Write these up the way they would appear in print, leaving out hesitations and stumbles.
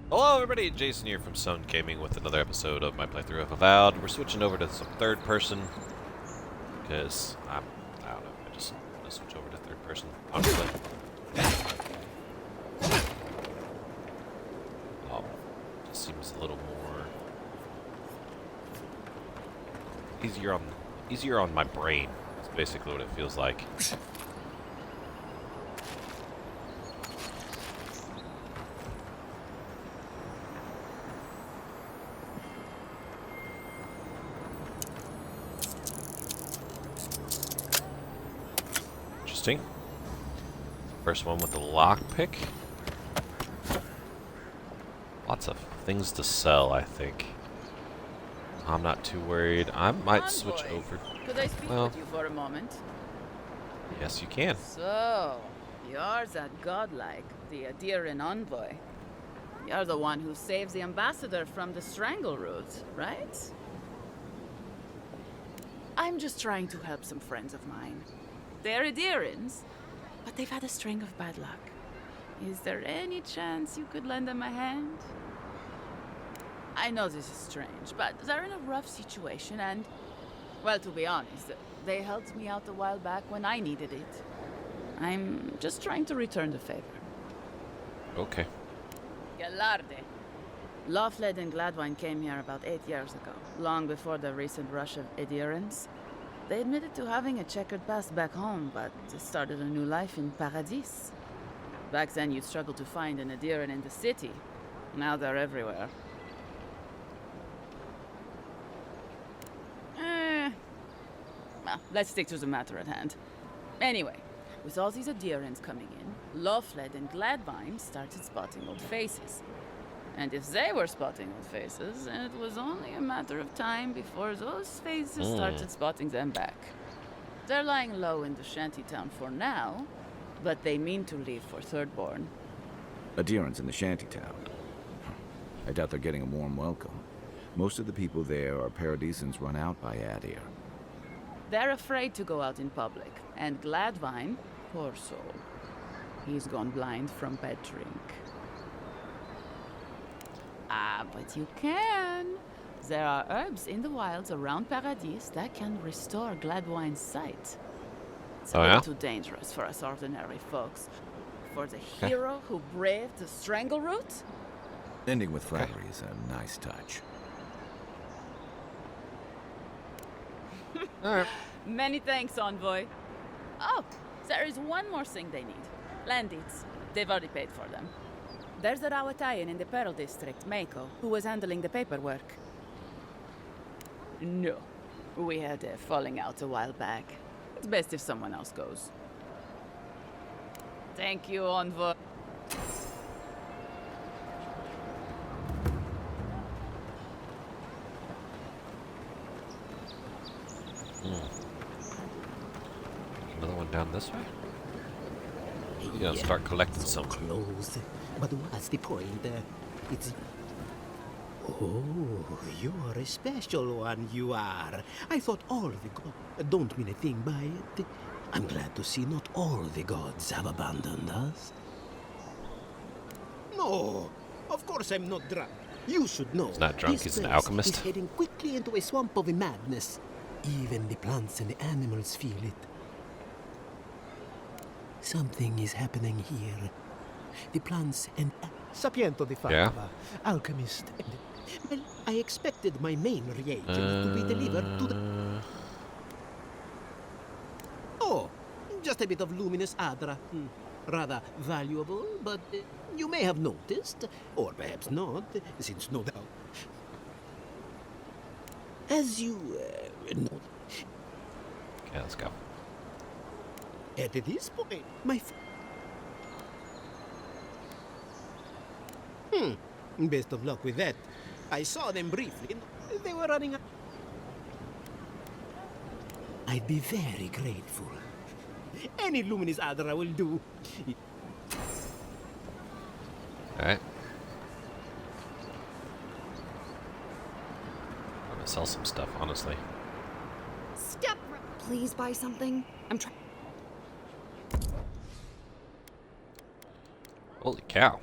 Hello everybody, Jason here from Sone Gaming with another episode of my playthrough of Avowed. We're switching over to some third person because I don't know, I just want to switch over to third person, honestly. Just seems a little more easier on my brain. That's basically what it feels like. Interesting. First one with the lockpick. Lots of things to sell, I think. I'm not too worried. I might switch over. Could I speak with you for a moment? Yes, you can. So, you're that godlike, the Adiran envoy. You're the one who saves the ambassador from the strangle root, right? I'm just trying to help some friends of mine. They're Adirans, but they've had a string of bad luck. Is there any chance you could lend them a hand? I know this is strange, but they're in a rough situation and, well, to be honest, they helped me out a while back when I needed it. I'm just trying to return the favor. Okay. Galarde. Lawfled and Gladwine came here about 8 years ago, long before the recent rush of adherents. They admitted to having a checkered past back home, but they started a new life in Paradis. Back then, you'd struggle to find an adherent in the city. Now they're everywhere. Well, let's stick to the matter at hand. Anyway, with all these adherents coming in, Lawfled and Gladwine started spotting old faces. And if they were spotting old faces, it was only a matter of time before those faces started spotting them back. They're lying low in the shantytown for now, but they mean to leave for Thirdborn. Adherents in the shantytown. I doubt they're getting a warm welcome. Most of the people there are Paradisans run out by Adir. They're afraid to go out in public, and Gladwine, poor soul, he's gone blind from bad drink. Ah, but you can. There are herbs in the wilds around Paradis that can restore Gladwine's sight. It's a little too dangerous for us ordinary folks. For the hero who braved the strangle root? Ending with flattery is a nice touch. Alright. Many thanks, Envoy. Oh, there is one more thing they need. Land deeds. They've already paid for them. There's a Rawatayan in the Pearl District, Mako, who was handling the paperwork. No. We had a falling out a while back. It's best if someone else goes. Thank you, Envoy. Another one down this way? You gotta start collecting some. Close. But what's the point? It's... Oh, you're a special one, you are. I thought all the gods... Don't mean a thing by it. I'm glad to see not all the gods have abandoned us. No, of course I'm not drunk. You should know. He's not drunk, This he's an place alchemist. is heading quickly into a swamp of madness. Even the plants and the animals feel it. Something is happening here. The plants and... Sapiento di Yeah. Fava, alchemist. Well, I expected my main reagent to be delivered to the... Oh, just a bit of luminous adra. Rather valuable, but you may have noticed, or perhaps not, since no doubt. As you know, Okay, let's go. at this point, my... Best of luck with that. I saw them briefly. They were running... I'd be very grateful. Any luminous adra will do. Alright. I'm gonna sell some stuff, honestly. Step. Please buy something. I'm trying. Holy cow.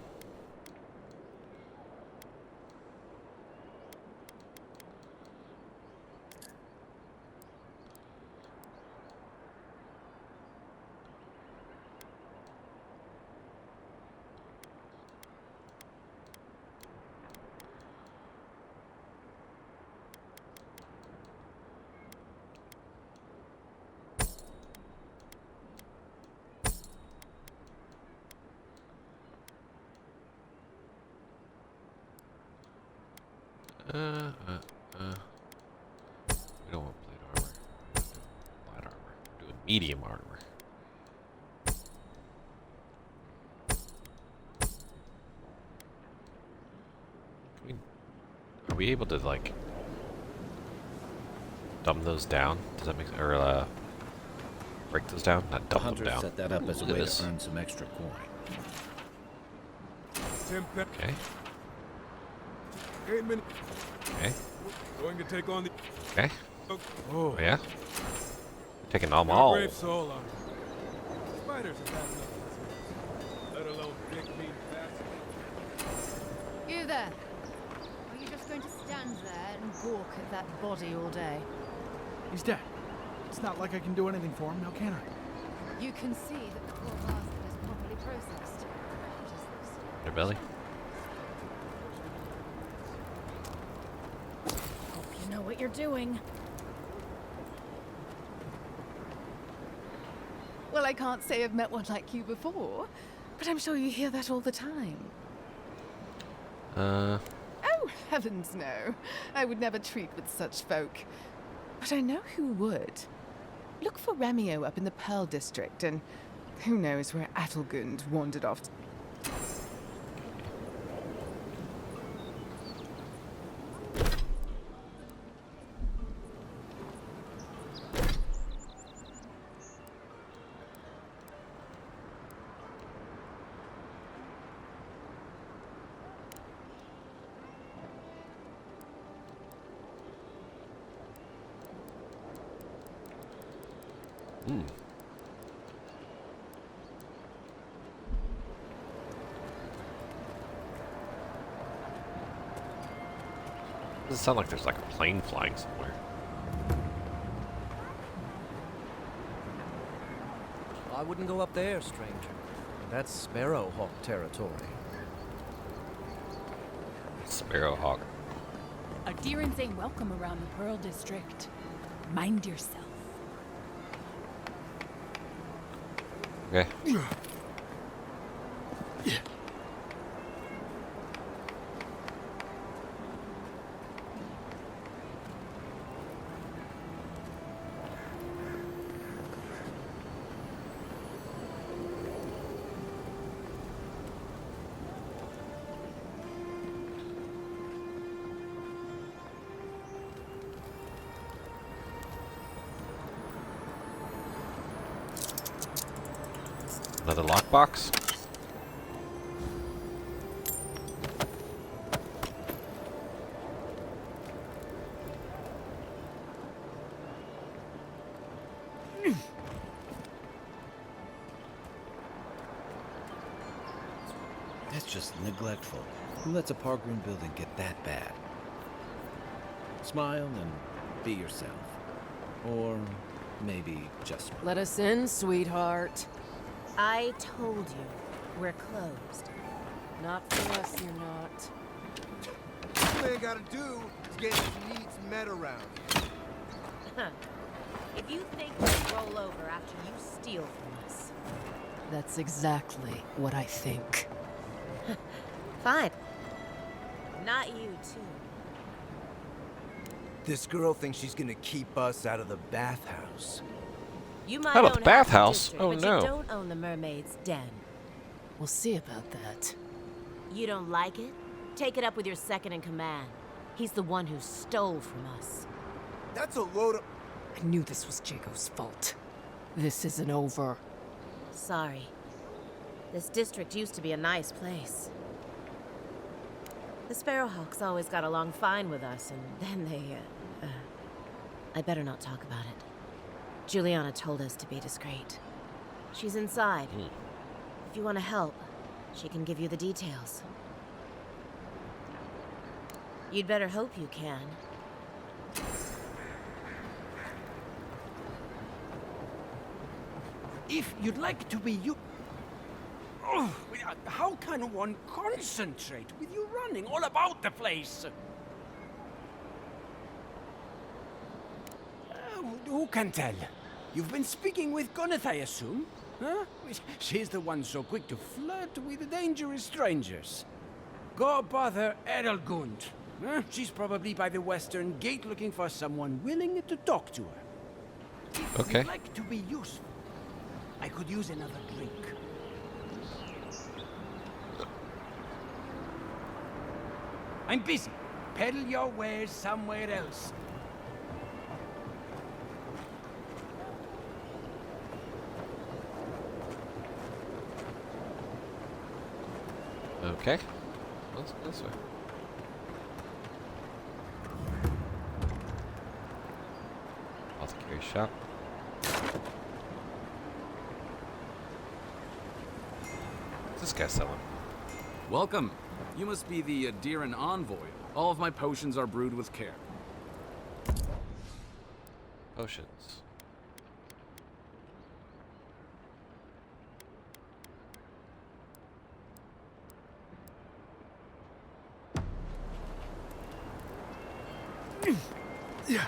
We don't want plate armor. We're not doing light armor. We're doing medium armor. Are we able to, like, dumb those down? Does that make sense? Or, break those down? Not The dumb them hunters down. set that up as a Look at way this. to earn some extra coin. Okay. 8 minutes. Okay. Going to take on the. Okay. Oh, Oh, yeah? We're taking them no all. brave soul on it. Spiders are bad enough, let alone big mean bastards. You there? Are you just going to stand there and gawk at that body all day? He's dead. It's not like I can do anything for him, now can I? You can see that the poor bastard is properly processed. What is this? Their belly. Hope you know what you're doing. Well, I can't say I've met one like you before, but I'm sure you hear that all the time. Oh, heavens no. I would never treat with such folk. But I know who would. Look for Remio up in the Pearl District, and who knows where Adelgund wandered off. Does it sound like there's like a plane flying somewhere? I wouldn't go up there, stranger. That's Sparrowhawk territory. Sparrowhawk. Adherents ain't welcome around the Pearl District. Mind yourself. Okay. Another lockbox? That's just neglectful. Who lets a parkroom building get that bad? Smile and be yourself. Or maybe just smile. Let us in, sweetheart. I told you, we're closed. Not for us, you're not. All you gotta do is get his needs met around here. If you think we'll roll over after you steal from us. That's exactly what I think. Fine. Not you, too. This girl thinks she's gonna keep us out of the bathhouse. You might Out of own the half bathhouse? district, Oh, but no. you don't own the mermaid's den. We'll see about that. You don't like it? Take it up with your second in command. He's the one who stole from us. That's a load of... I knew this was Jago's fault. This isn't over. Sorry. This district used to be a nice place. The Sparrowhawks always got along fine with us, and then they, I better not talk about it. Juliana told us to be discreet. She's inside. If you want to help, she can give you the details. You'd better hope you can. If you'd like to be you... Oh, how can one concentrate with you running all about the place? Who can tell? You've been speaking with Goneth, I assume? Huh? She's the one so quick to flirt with dangerous strangers. Go bother Edelgund. She's probably by the western gate looking for someone willing to talk to her. If Okay. you'd like to be useful, I could use another drink. I'm busy. Peddle your wares somewhere else. Okay. Let's go this way. Apothecary shop. What's this guy selling? Welcome. You must be the Adiran envoy. All of my potions are brewed with care. Potions. Yeah.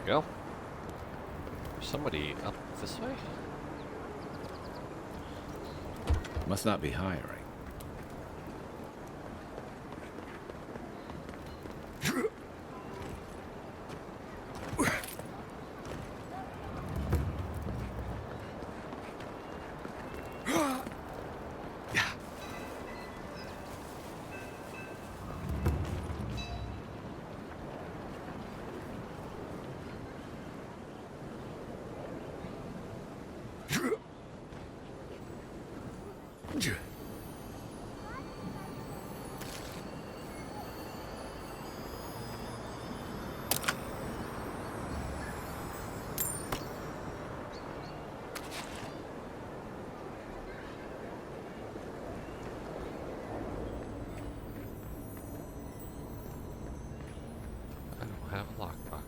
Go. There's somebody up this way? Must not be hiring. I don't have a lockbox.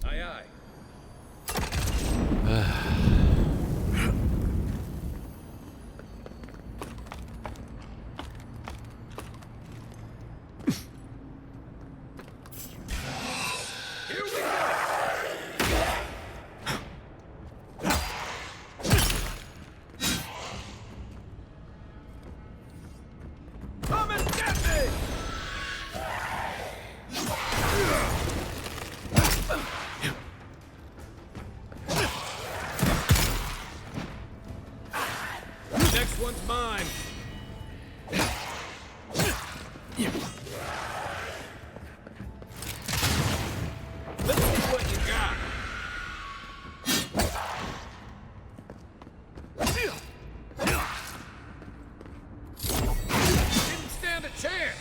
Aye, aye. Next one's mine. Let's see what you got. Didn't stand chance!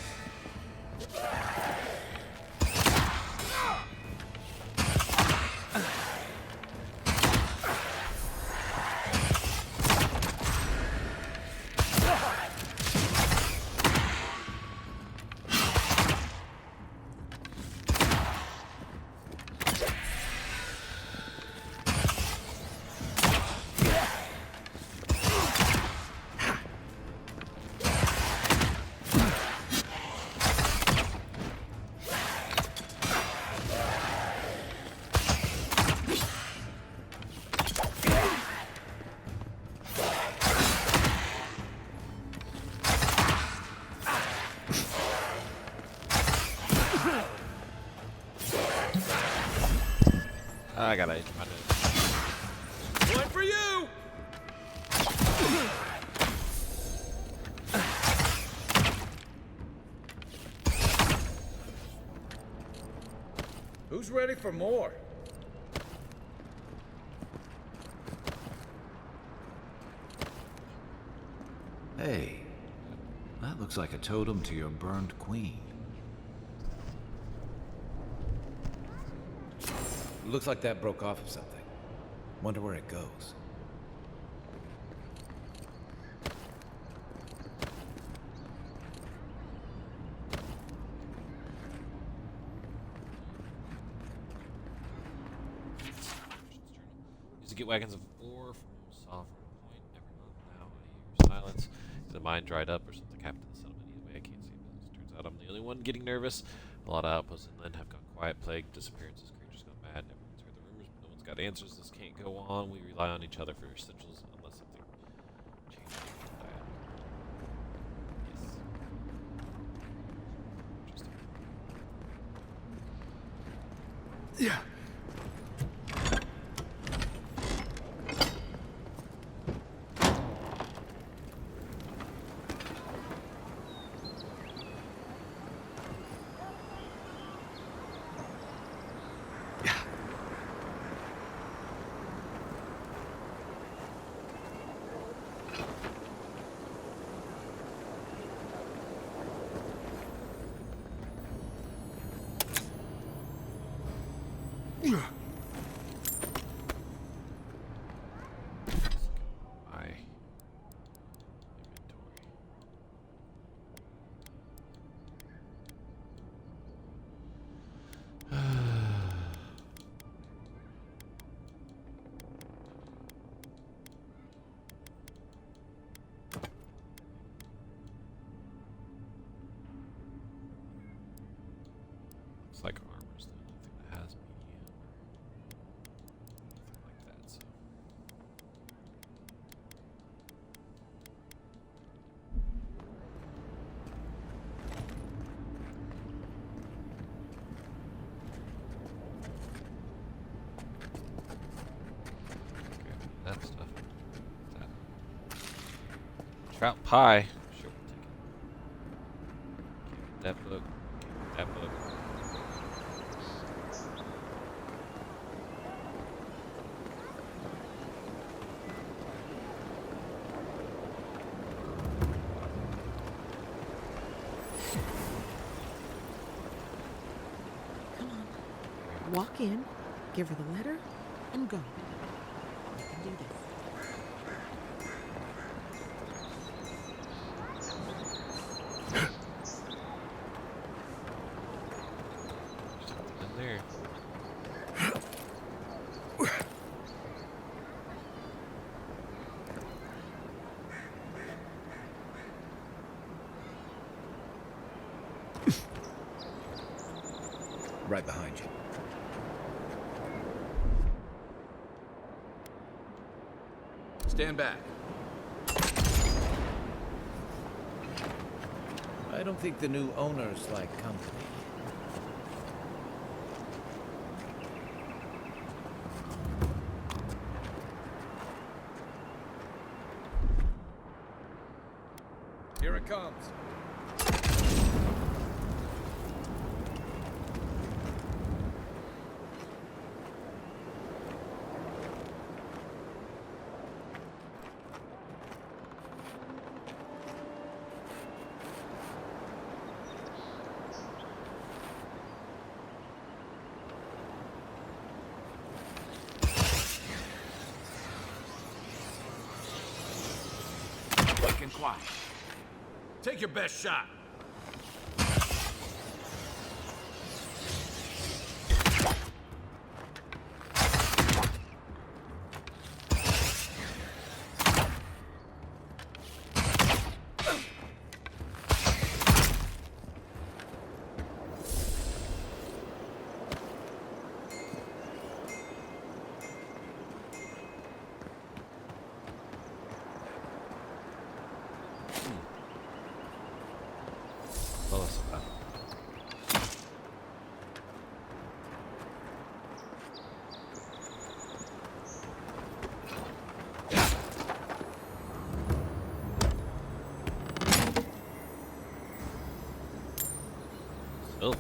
I gotta age my dude. One for you! Who's ready for more? Hey, that looks like a totem to your burned queen. Looks like that broke off of something. Wonder where it goes. Used to get wagons of ore from Sovereign Point every month. Now I hear silence. The mine dried up or something happened to the settlement. Either way, I can't see business. Turns out I'm the only one getting nervous. A lot of outposts inland have gone quiet. Plague, disappearances, creatures gone mad. Everyone's heard the rumors, but no one's got answers. This can't go on. We rely on each other for essentials unless something changes. Yes. Interesting. Yeah. Like armor's the only thing that has medium. Nothing like that, so. Okay, that stuff. That. Trout pie. Sure, we'll take it. That book. That book. Walk in, give her the letter, and go. You can do this. In there. Right behind you. Stand back. I don't think the new owners like company. Here it comes. quiet. Take your best shot. Tell us about it. Silver.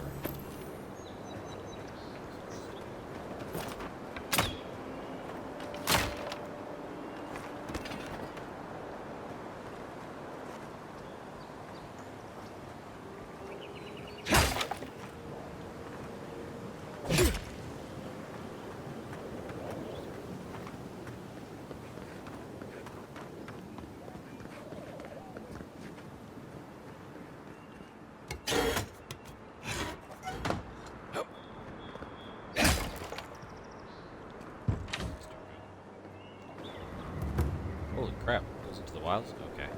Holy crap, it goes into the wilds? Okay.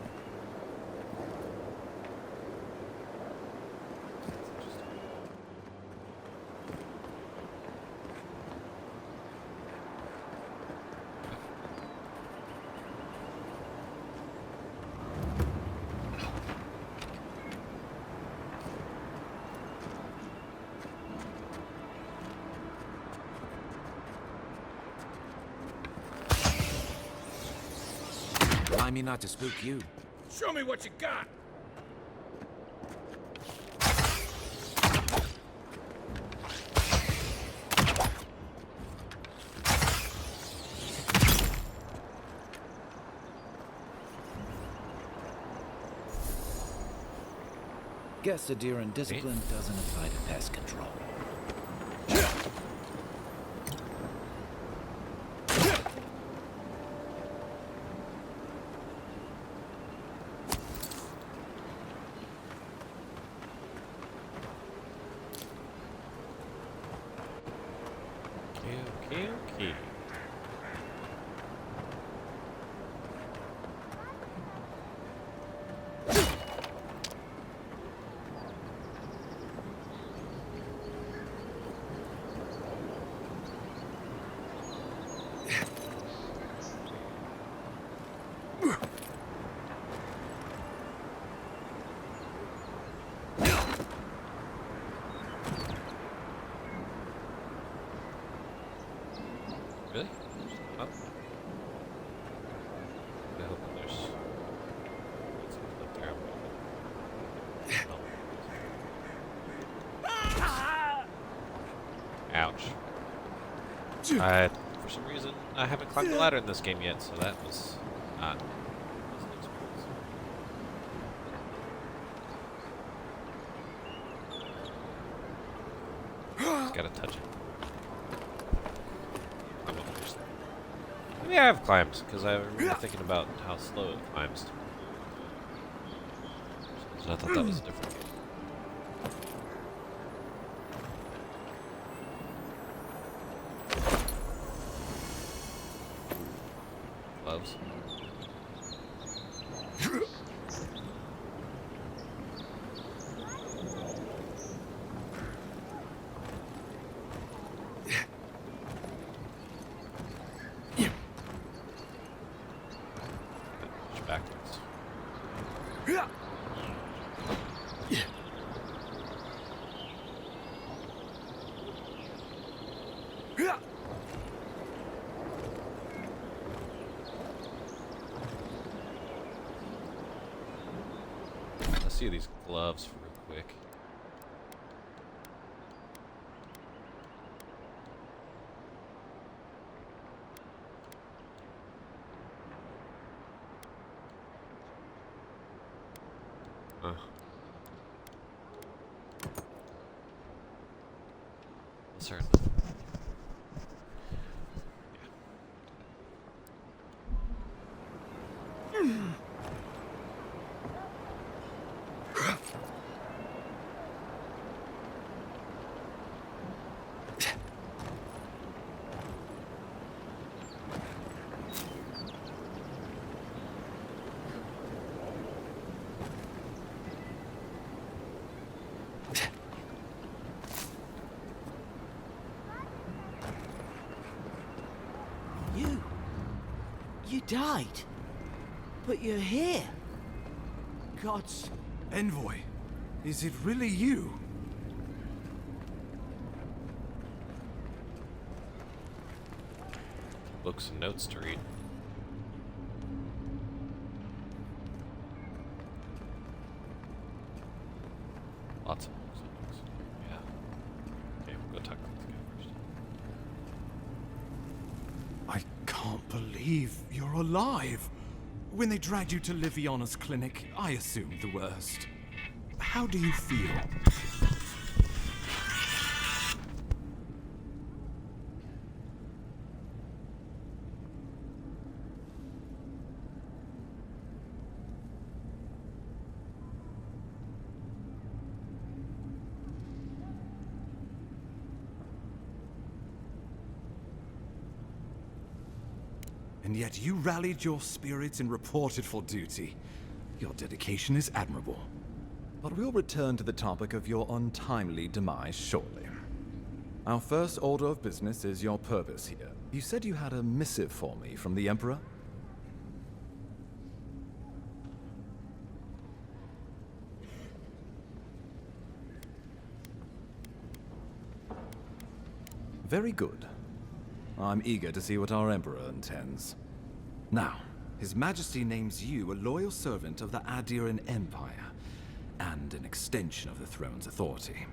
Remind me not to spook you. Show me what you got. Guess Adiran discipline doesn't apply to pest control. Okay. Really? Up? I hope that there's something up there. Ouch. For some reason, I haven't climbed the ladder in this game yet, so that was not an experience. Just gotta touch it. Maybe I have climbed, because I remember thinking about how slow it climbs. So I thought that was a different game. Gloves. Backwards. Let's see these gloves real quick. Certainly. died. But you're here. God's... Envoy, is it really you? Books and notes to read. Lots of books and notes. Yeah. Okay, we'll go talk to this guy first. I can't believe you're alive. When they dragged you to Liviana's clinic, I assumed the worst. How do you feel? And yet you rallied your spirits and reported for duty. Your dedication is admirable. But we'll return to the topic of your untimely demise shortly. Our first order of business is your purpose here. You said you had a missive for me from the Emperor? Very good. I'm eager to see what our Emperor intends. Now, His Majesty names you a loyal servant of the Adiran Empire, and an extension of the throne's authority.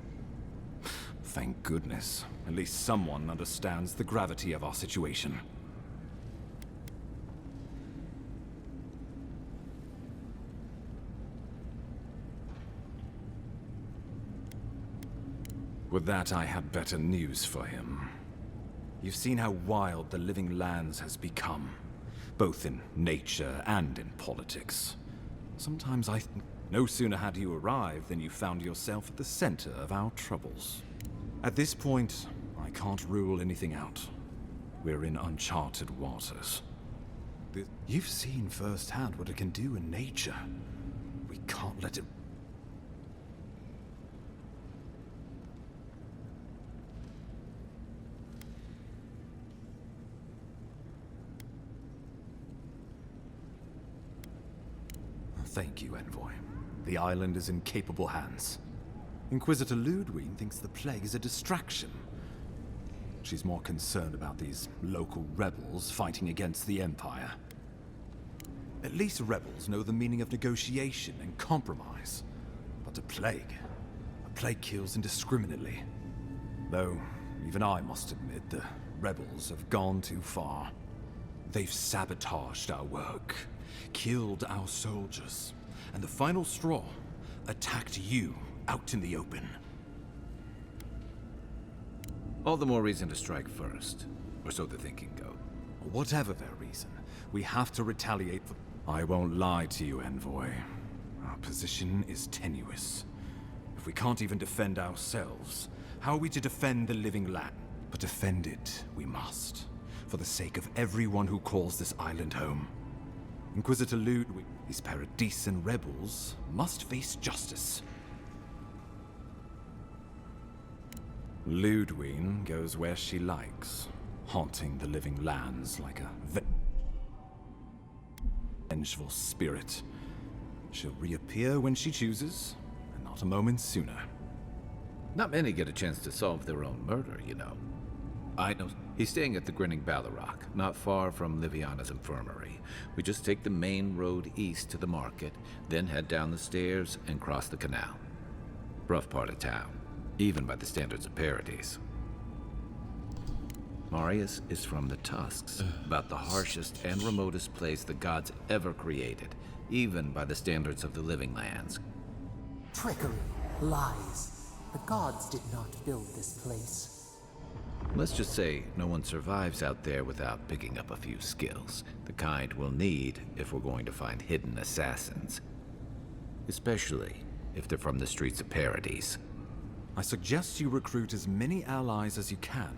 Thank goodness. At least someone understands the gravity of our situation. With that, I had better news for him. You've seen how wild the Living Lands has become, both in nature and in politics. Sometimes I think no sooner had you arrived than you found yourself at the center of our troubles. At this point, I can't rule anything out. We're in uncharted waters. You've seen firsthand what it can do in nature. We can't let it... Thank you, Envoy. The island is in capable hands. Inquisitor Ludwig thinks the plague is a distraction. She's more concerned about these local rebels fighting against the Empire. At least rebels know the meaning of negotiation and compromise. But a plague kills indiscriminately. Though, even I must admit, the rebels have gone too far. They've sabotaged our work, killed our soldiers, and the final straw, attacked you out in the open. All the more reason to strike first, or so the thinking go. Whatever their reason, we have to retaliate for... I won't lie to you, Envoy. Our position is tenuous. If we can't even defend ourselves, how are we to defend the Living Land? But defend it, we must, for the sake of everyone who calls this island home. Inquisitor Ludwig, these Paradis and rebels must face justice. Ludwig goes where she likes, haunting the Living Lands like a vengeful spirit. She'll reappear when she chooses, and not a moment sooner. Not many get a chance to solve their own murder, you know. I know. He's staying at the Grinning Ballarrock, not far from Liviana's infirmary. We just take the main road east to the market, then head down the stairs and cross the canal. Rough part of town, even by the standards of Paradis. Marius is from the Tusks, about the harshest and remotest place the gods ever created, even by the standards of the Living Lands. Trickery, lies. The gods did not build this place. Let's just say no one survives out there without picking up a few skills, the kind we'll need if we're going to find hidden assassins. Especially if they're from the streets of Paradis. I suggest you recruit as many allies as you can,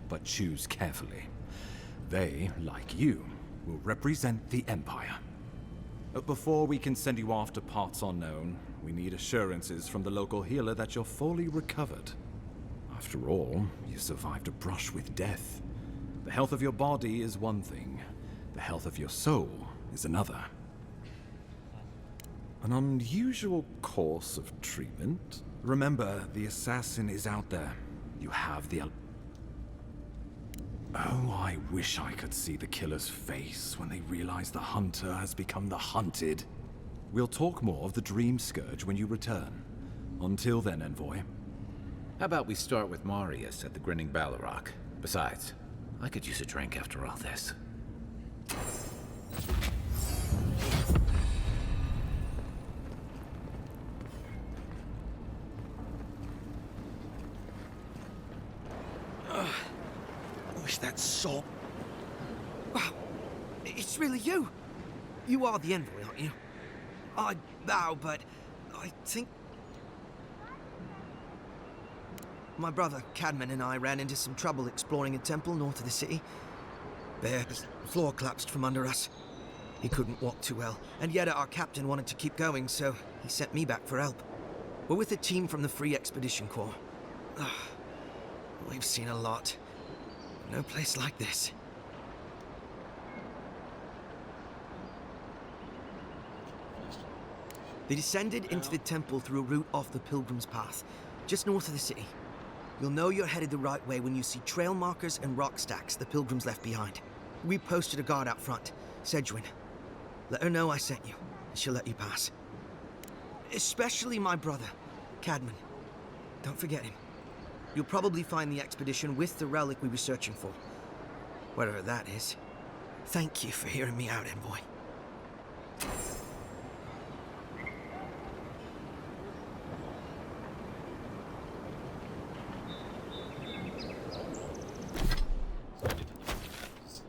but choose carefully. They, like you, will represent the Empire. But before we can send you off to parts unknown, we need assurances from the local healer that you're fully recovered. After all, you survived a brush with death. The health of your body is one thing. The The health of your soul is another. An unusual course of treatment. Remember, the assassin is out there. You have the... Oh, I wish I could see the killer's face when they realize the hunter has become the hunted. We'll talk more of the Dream Scourge when you return. Until then, Envoy. How about we start with Marius at the Grinning Balrog? Besides, I could use a drink after all this. Wish that saw. Wow, it's really you. You are the Envoy, aren't you? I bow, but I think my brother Cadman and I ran into some trouble exploring a temple north of the city. The floor collapsed from under us. He couldn't walk too well, and yet our captain wanted to keep going, so he sent me back for help. We're with a team from the Free Expedition Corps. We've seen a lot. No place like this. They descended into the temple through a route off the Pilgrim's Path, just north of the city. You'll know you're headed the right way when you see trail markers and rock stacks the Pilgrims left behind. We posted a guard out front, Sedgwin. Let her know I sent you, and she'll let you pass. Especially my brother, Cadman. Don't forget him. You'll probably find the expedition with the relic we were searching for. Whatever that is. Thank you for hearing me out, Envoy.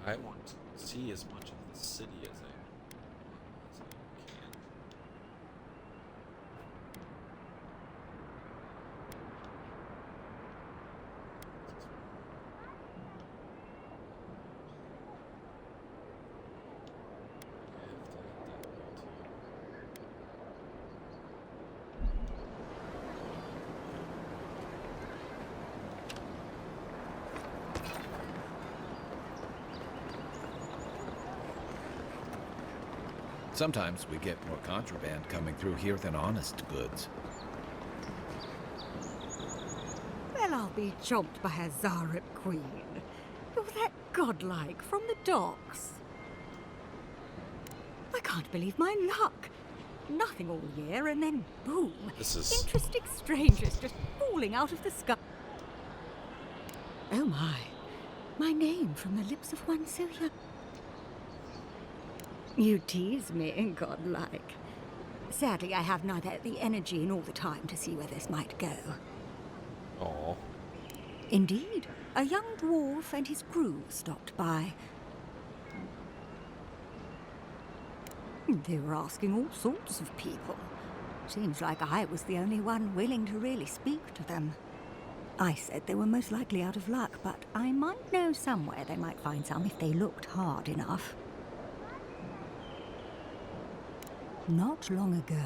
I want to see as much of the city as I can. Sometimes we get more contraband coming through here than honest goods. Well, I'll be chomped by a Zaret queen. You're that godlike from the docks. I can't believe my luck. Nothing all year, and then boom. This is... Interesting strangers just falling out of the sky. Oh my. My name from the lips of one so young. You tease me, godlike. Sadly, I have neither the energy nor the time to see where this might go. Aww. Indeed, a young dwarf and his crew stopped by. They were asking all sorts of people. Seems like I was the only one willing to really speak to them. I said they were most likely out of luck, but I might know somewhere they might find some if they looked hard enough. Not long ago,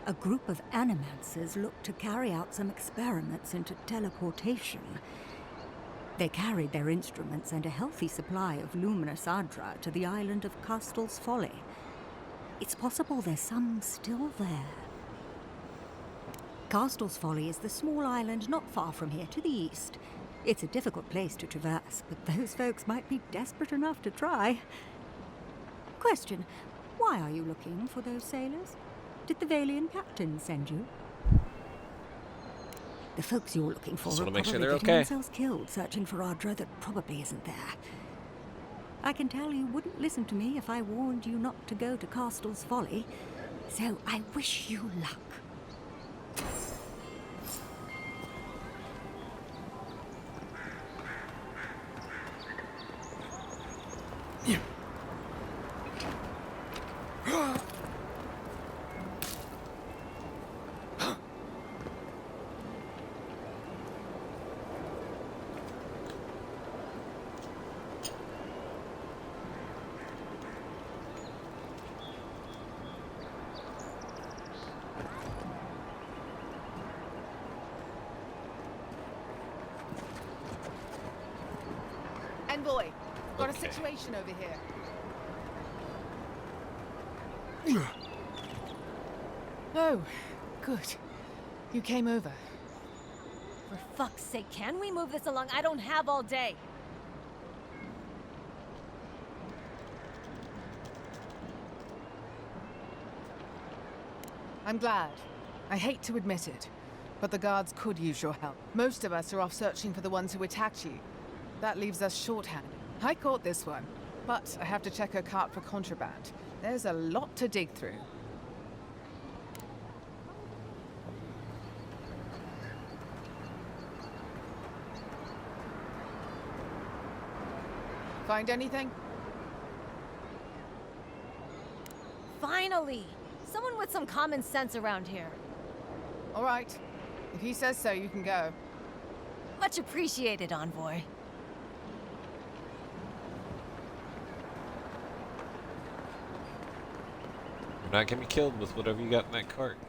a group of animancers looked to carry out some experiments into teleportation. They carried their instruments and a healthy supply of luminous adra to the island of Castel's Folly. It's possible there's some still there. Castel's Folly is the small island not far from here to the east. It's a difficult place to traverse, but those folks might be desperate enough to try. Question. Why are you looking for those sailors? Did the Valian captain send you? The folks you're looking for Just are wanna make probably sure they're getting okay. themselves killed searching for Adra that probably isn't there. I can tell you wouldn't listen to me if I warned you not to go to Castel's Folly, so I wish you luck. Envoy, got Okay. a situation over here. Oh, good. You came over. For fuck's sake, can we move this along? I don't have all day. I'm glad. I hate to admit it, but the guards could use your help. Most of us are off searching for the ones who attacked you. That leaves us shorthanded. I caught this one, but I have to check her cart for contraband. There's a lot to dig through. Find anything? Finally! Someone with some common sense around here. All right. If he says so, you can go. Much appreciated, Envoy. You're not gonna be killed with whatever you got in that cart.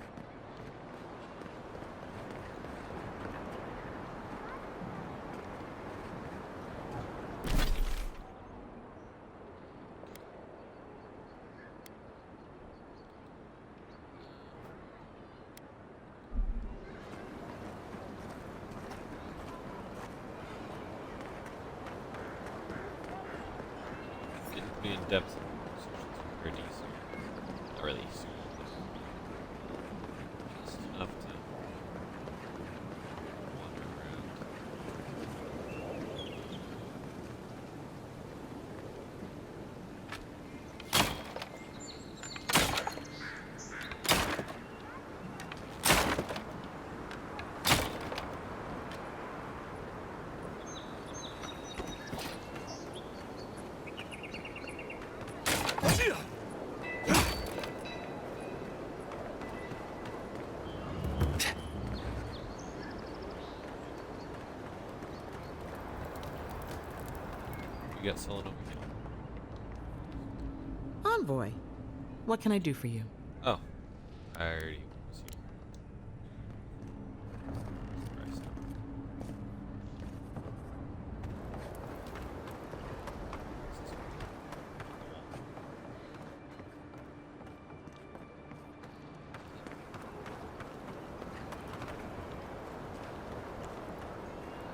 Getting me in depth pretty soon. Not really soon, but just enough to wander around. You got Sone over here. Envoy, what can I do for you? Oh, I already was here. Christ.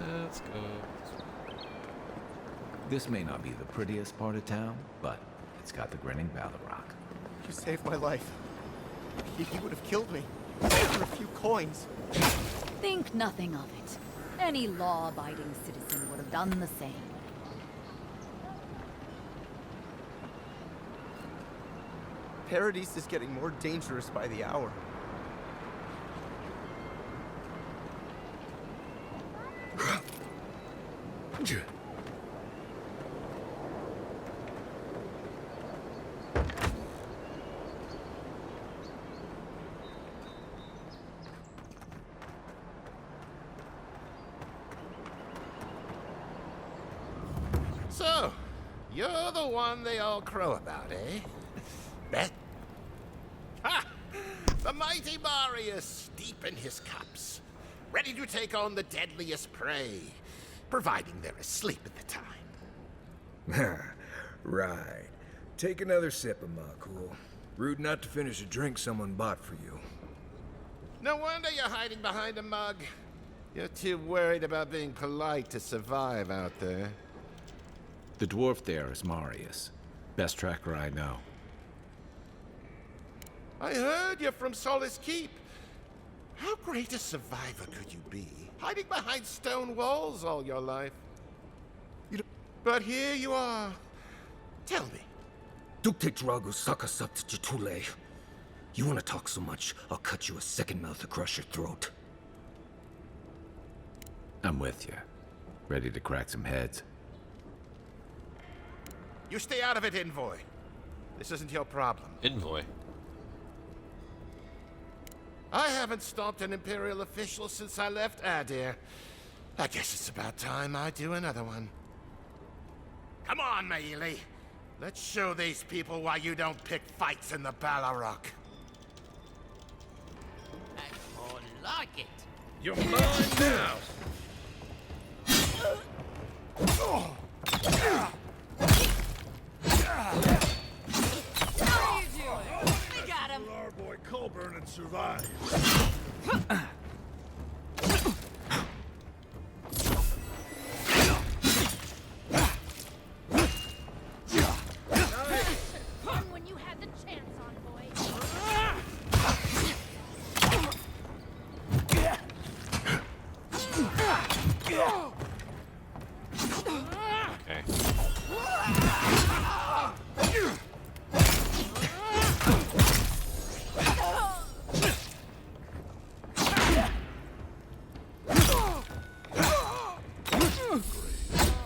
Let's go. This may not be the prettiest part of town, but it's got the grinning Balrog. You saved my life. He would have killed me for a few coins. Think nothing of it. Any law-abiding citizen would have done the same. Paradis is getting more dangerous by the hour. So, you're the one they all crow about, eh? Bet. Ha! The mighty Marius, deep in his cups, ready to take on the deadliest prey, providing they're asleep at the time. Right. Take another sip of my cool. Rude not to finish a drink someone bought for you. No wonder you're hiding behind a mug. You're too worried about being polite to survive out there. The dwarf there is Marius. Best tracker I know. I heard you're from Solace Keep. How great a survivor could you be, hiding behind stone walls all your life? But here you are. Tell me. Dukte Drago Sakasat Jitule. You wanna talk so much, I'll cut you a second mouth across your throat. I'm with you. Ready to crack some heads. You stay out of it, Envoy. This isn't your problem. Envoy? I haven't stopped an Imperial official since I left Adir. I guess it's about time I do another one. Come on, Maili. Let's show these people why you don't pick fights in the Balrog. I more like it. You're mine now! What are you doing? all burn and survive. Run when you had the chance, Envoy. Okay.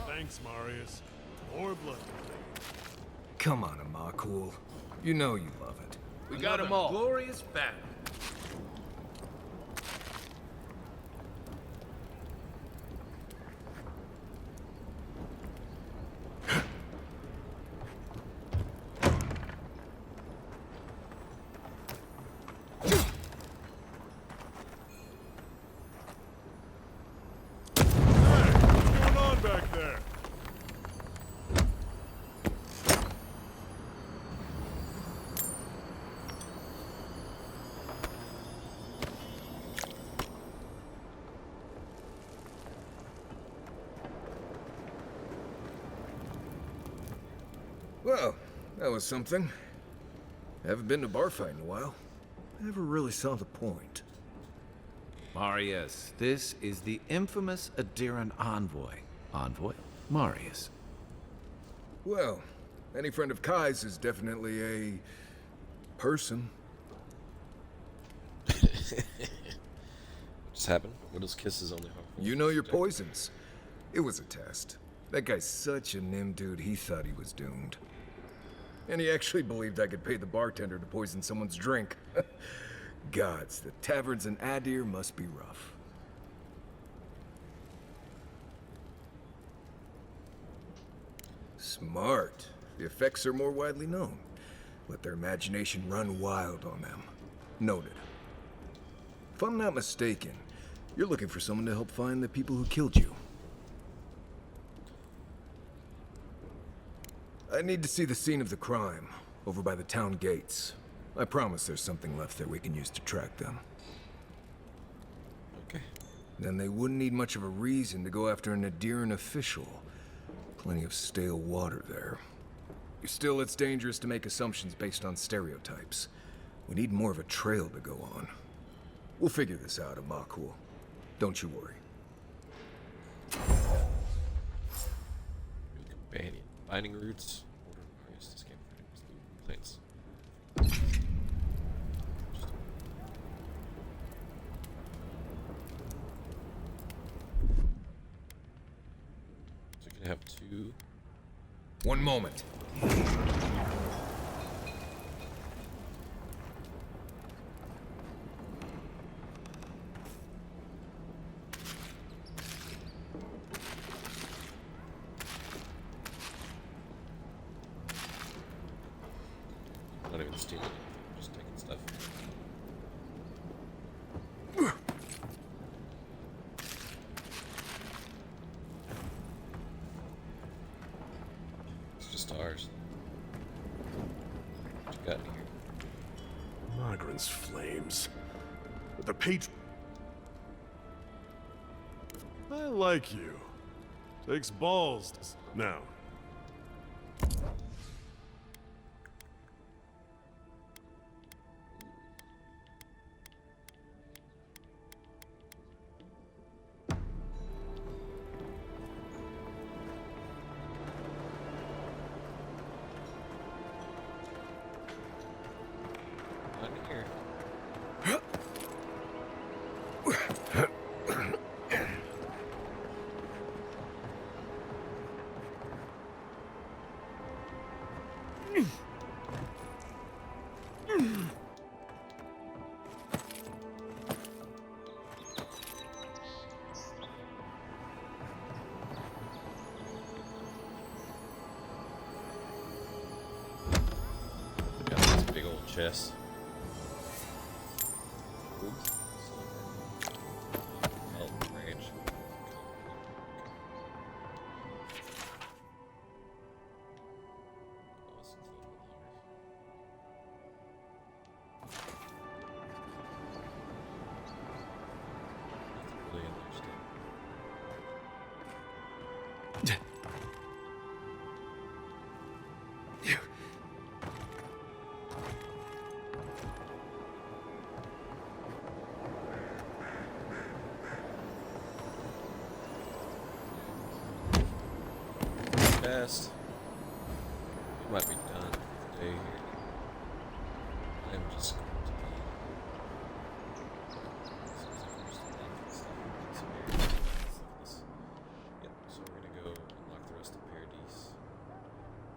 Thanks, Marius. More blood. Come on, Amakul. You know you love it. We got 'em all. Glorious battle. What's going on back there? Well, that was something. Haven't been to a bar fight in a while. Never really saw the point. Marius, this is the infamous Adiran envoy. Envoy? Marius. Well, any friend of Kai's is definitely a person. What just happened? What is kisses only harmful? You know your poisons. It was a test. That guy's such a nim dude, he thought he was doomed. And he actually believed I could pay the bartender to poison someone's drink. Gods, the taverns in Adir must be rough. Smart. The effects are more widely known. Let their imagination run wild on them. Noted. If I'm not mistaken, you're looking for someone to help find the people who killed you. I need to see the scene of the crime, over by the town gates. I promise there's something left there we can use to track them. Okay. Then they wouldn't need much of a reason to go after an Adiran official. Plenty of stale water there. Still, it's dangerous to make assumptions based on stereotypes. We need more of a trail to go on. We'll figure this out, Amakul. Don't you worry. Companion. Binding roots. Order Marius to scan for complaints. So you can have two. One moment. Not even stealing anything, just taking stuff. It's just ours. What you got in here? Migrants' flames. The page. I like you. Takes balls. Now. Not in here. Got this big old chest. Oops. Silver. Range. Best. We might be done for the day here. I'm just going to be. Yep, so we're gonna go unlock the rest of Paradis.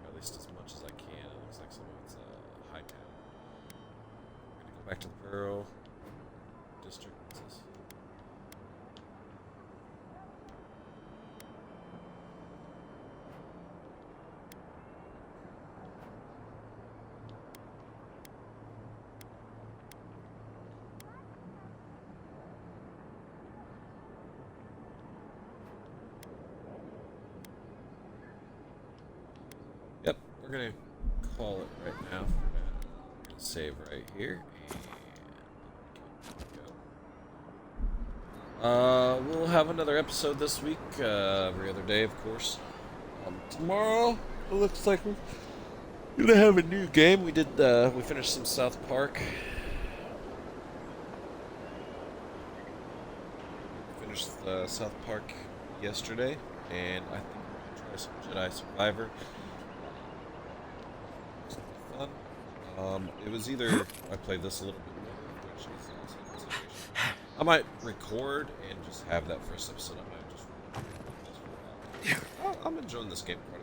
Or at least as much as I can. It looks like some of it's high town. We're gonna go back to the Pearl District. What's this? Yep, we're gonna call it right now. We're gonna save right here. And we'll have another episode this week, every other day, of course. Tomorrow, it looks like we're gonna have a new game. We finished some South Park. Finished South Park yesterday, and I think we're gonna try some Jedi Survivor. Fun. It was either I played this a little bit more, which is also a consideration. I might record and just have that first episode. I might just. I'm enjoying this game quite a bit.